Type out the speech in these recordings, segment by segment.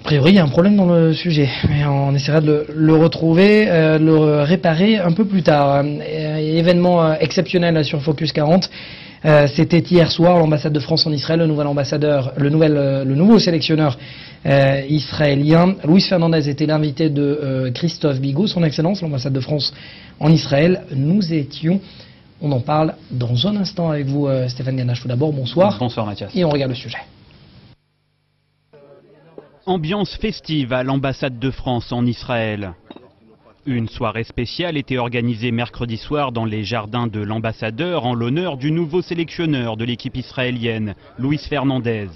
A priori, il y a un problème dans le sujet, mais on essaiera de le retrouver, le réparer un peu plus tard. Événement exceptionnel sur Focus 40. C'était hier soir, l'ambassade de France en Israël, le nouveau sélectionneur israélien, Luis Fernandez, était l'invité de Christophe Bigot, son excellence, l'ambassade de France en Israël. On en parle dans un instant avec vous, Stéphane Ganache. Tout d'abord, bonsoir. Bonsoir Mathias. Et on regarde le sujet. Ambiance festive à l'ambassade de France en Israël. Une soirée spéciale était organisée mercredi soir dans les jardins de l'ambassadeur en l'honneur du nouveau sélectionneur de l'équipe israélienne, Luis Fernandez.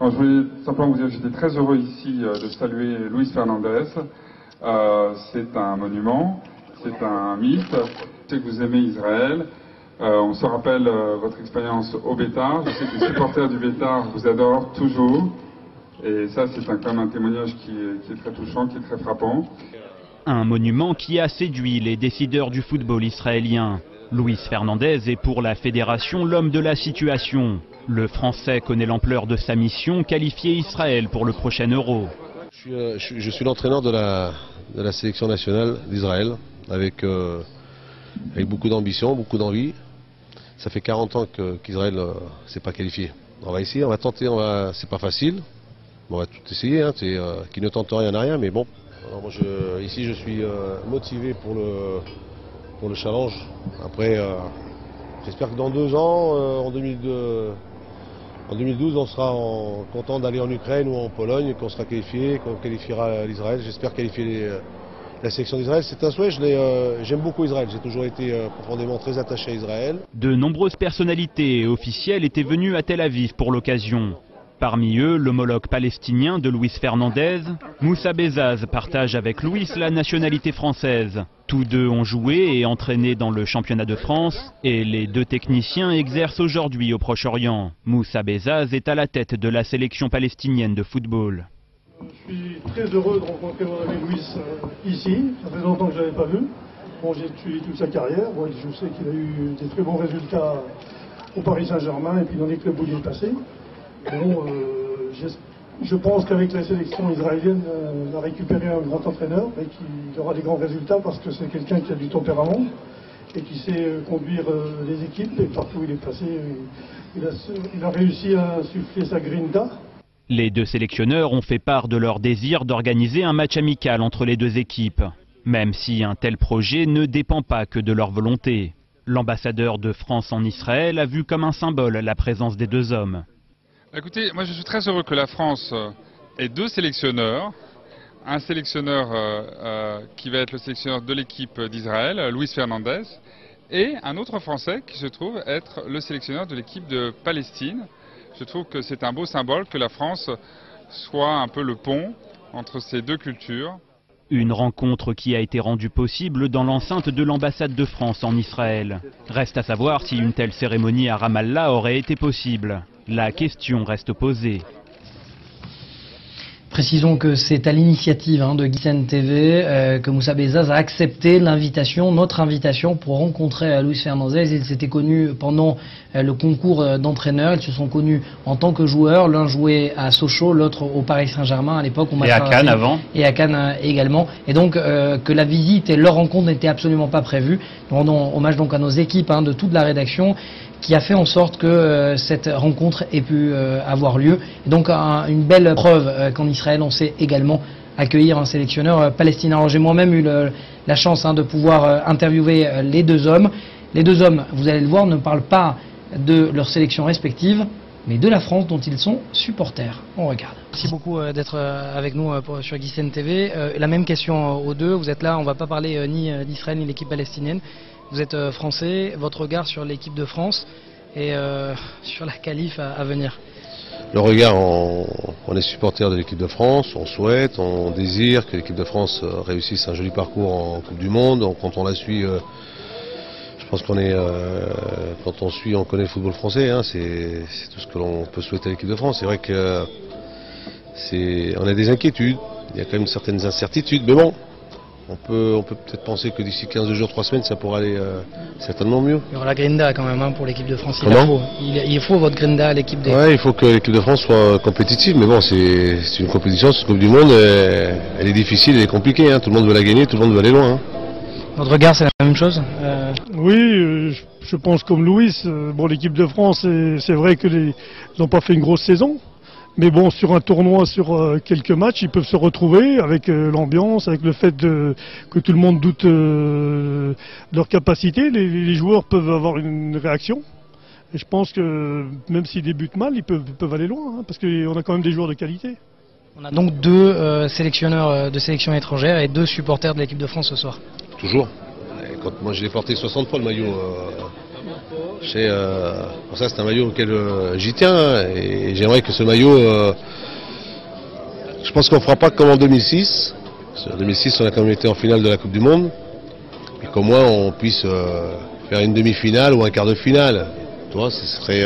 Alors, je voulais simplement vous dire que j'étais très heureux ici de saluer Luis Fernandez. C'est un monument, c'est un mythe. Je sais que vous aimez Israël. On se rappelle votre expérience au Bétar. Je sais que les supporters du Bétar vous adorent toujours. Et ça, c'est quand même un témoignage qui est très touchant, qui est très frappant. Un monument qui a séduit les décideurs du football israélien. Luis Fernandez est pour la fédération l'homme de la situation. Le Français connaît l'ampleur de sa mission, qualifier Israël pour le prochain Euro. Je suis l'entraîneur de la sélection nationale d'Israël, avec beaucoup d'ambition, beaucoup d'envie. Ça fait 40 ans qu'Israël ne s'est pas qualifié. On va essayer, on va tenter, c'est pas facile. On va tout essayer, hein, qui ne tente rien n'a rien, mais bon. Alors moi ici je suis motivé pour le challenge. Après, j'espère que dans 2 ans, en 2012, on sera content d'aller en Ukraine ou en Pologne, qu'on sera qualifié, qu'on qualifiera l'Israël. J'espère qualifier la sélection d'Israël. C'est un souhait, j'aime beaucoup Israël. J'ai toujours été profondément très attaché à Israël. De nombreuses personnalités officielles étaient venues à Tel Aviv pour l'occasion. Parmi eux, l'homologue palestinien de Luis Fernandez, Moussa Bezaz, partage avec Luis la nationalité française. Tous deux ont joué et entraîné dans le championnat de France et les 2 techniciens exercent aujourd'hui au Proche-Orient. Moussa Bezaz est à la tête de la sélection palestinienne de football. Je suis très heureux de rencontrer mon ami Luis ici. Ça fait longtemps que je ne l'avais pas vu. Bon, j'ai suivi toute sa carrière. Bon, je sais qu'il a eu des très bons résultats au Paris Saint-Germain et puis dans les clubs où il est passé. Bon, je pense qu'avec la sélection israélienne, on a récupéré un grand entraîneur et qu'il aura des grands résultats parce que c'est quelqu'un qui a du tempérament et qui sait conduire les équipes. Et partout où il est passé, il a réussi à insuffler sa grinta. Les 2 sélectionneurs ont fait part de leur désir d'organiser un match amical entre les 2 équipes, même si un tel projet ne dépend pas que de leur volonté. L'ambassadeur de France en Israël a vu comme un symbole la présence des 2 hommes. Écoutez, moi je suis très heureux que la France ait 2 sélectionneurs. Un sélectionneur qui va être le sélectionneur de l'équipe d'Israël, Luis Fernandez, et un autre Français qui se trouve être le sélectionneur de l'équipe de Palestine. Je trouve que c'est un beau symbole que la France soit un peu le pont entre ces 2 cultures. Une rencontre qui a été rendue possible dans l'enceinte de l'ambassade de France en Israël. Reste à savoir si une telle cérémonie à Ramallah aurait été possible. La question reste posée. Précisons que c'est à l'initiative de Guisen TV que Moussa Bezaz a accepté notre invitation pour rencontrer Luis Fernandez. Ils s'étaient connus pendant le concours d'entraîneurs. Ils se sont connus en tant que joueurs. L'un jouait à Sochaux, l'autre au Paris Saint-Germain à l'époque. Et à Cannes avant. Et à Cannes également. Et donc que la visite et leur rencontre n'étaient absolument pas prévues. Nous rendons hommage donc à nos équipes de toute la rédaction qui a fait en sorte que cette rencontre ait pu avoir lieu. Et donc une belle preuve qu'en Israël on sait également accueillir un sélectionneur palestinien. Alors j'ai moi-même eu la chance de pouvoir interviewer les 2 hommes. Les 2 hommes, vous allez le voir, ne parlent pas de leur sélection respective, mais de la France dont ils sont supporters. On regarde. Merci beaucoup d'être avec nous sur Guisen TV. La même question aux 2. Vous êtes là, on ne va pas parler ni d'Israël ni de l'équipe palestinienne. Vous êtes français, votre regard sur l'équipe de France et sur la qualif à venir. Le regard, on est supporter de l'équipe de France, on souhaite, on désire que l'équipe de France réussisse un joli parcours en Coupe du Monde. Quand on la suit, je pense qu'on est, quand on suit, on connaît le football français, c'est tout ce que l'on peut souhaiter à l'équipe de France. C'est vrai qu'on a des inquiétudes, il y a quand même certaines incertitudes, mais bon, On peut peut-être penser que d'ici 15 jours, 3 semaines, ça pourra aller certainement mieux. Il y aura la grinda quand même pour l'équipe de France. Comment ? Il faut votre grinda à l'équipe de... Ouais, il faut que l'équipe de France soit compétitive, mais bon, c'est une compétition, c'est une Coupe du Monde, elle est difficile, elle est compliquée, hein. Tout le monde veut la gagner, tout le monde veut aller loin. Hein. Votre regard, c'est la même chose Oui, je pense comme Louis. Bon, l'équipe de France, c'est vrai qu'ils n'ont pas fait une grosse saison. Mais bon, sur un tournoi, sur quelques matchs, ils peuvent se retrouver avec l'ambiance, avec le fait que tout le monde doute de leur capacité. Les joueurs peuvent avoir une réaction. Et je pense que même s'ils débutent mal, ils peuvent aller loin, hein, parce qu'on a quand même des joueurs de qualité. On a donc deux sélectionneurs de sélection étrangère et 2 supporters de l'équipe de France ce soir. Toujours. Et quand moi je l'ai porté 60 fois le maillot. Pour ça c'est un maillot auquel j'y tiens, hein, et j'aimerais que ce maillot, je pense qu'on ne fera pas comme en 2006. En 2006 on a quand même été en finale de la Coupe du Monde, et qu'au moins on puisse faire une demi-finale ou un quart de finale. Tu vois, ce serait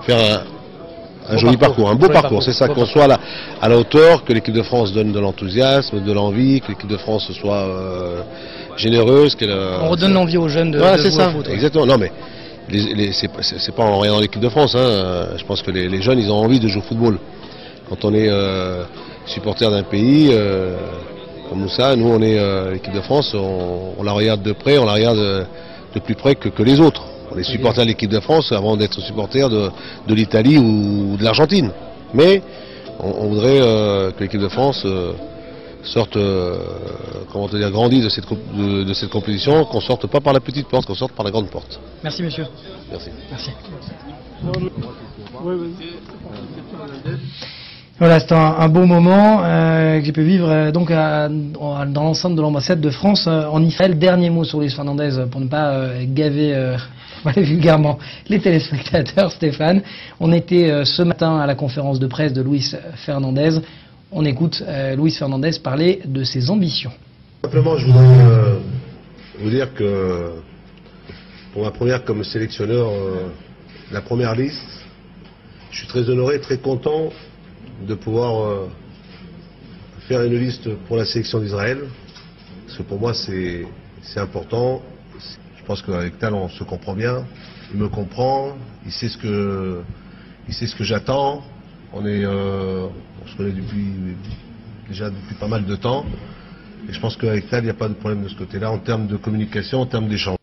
faire un joli parcours, un beau parcours, c'est ça, qu'on soit à la hauteur, que l'équipe de France donne de l'enthousiasme, de l'envie, que l'équipe de France soit généreuse. On redonne l'envie aux jeunes de voilà, jouer ça. au foot. Exactement, non mais c'est pas en rien dans l'équipe de France, hein. Je pense que les jeunes, ils ont envie de jouer au football. Quand on est supporter d'un pays comme Moussa, nous on est l'équipe de France, on la regarde de près, on la regarde de plus près que les autres. On est supporter de l'équipe de France avant d'être supporter de l'Italie ou de l'Argentine. Mais on voudrait que l'équipe de France sorte, comment te dire, grandisse de cette compétition, qu'on sorte pas par la petite porte, qu'on sorte par la grande porte. Merci monsieur. Merci. Merci. Voilà, c'est un beau moment que j'ai pu vivre donc dans l'enceinte de l'ambassade de France en Israël. Dernier mot sur Luis Fernandez pour ne pas gaver vulgairement les téléspectateurs, Stéphane. On était ce matin à la conférence de presse de Luis Fernandez. On écoute Luis Fernandez parler de ses ambitions. Simplement, je voudrais vous dire que pour ma première comme sélectionneur, la première liste, je suis très honoré, très content de pouvoir faire une liste pour la sélection d'Israël, parce que pour moi c'est important. Je pense qu'avec Tal on se comprend bien, il me comprend, il sait ce que j'attends. On se connaît depuis pas mal de temps, et je pense qu'avec Tal il n'y a pas de problème de ce côté-là en termes de communication, en termes d'échange.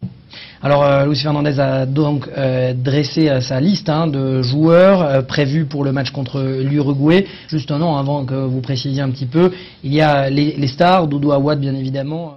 Alors Luis Fernandez a donc dressé sa liste de joueurs prévus pour le match contre l'Uruguay. Juste un an avant que vous précisiez un petit peu, il y a les stars, Doudou Awad bien évidemment.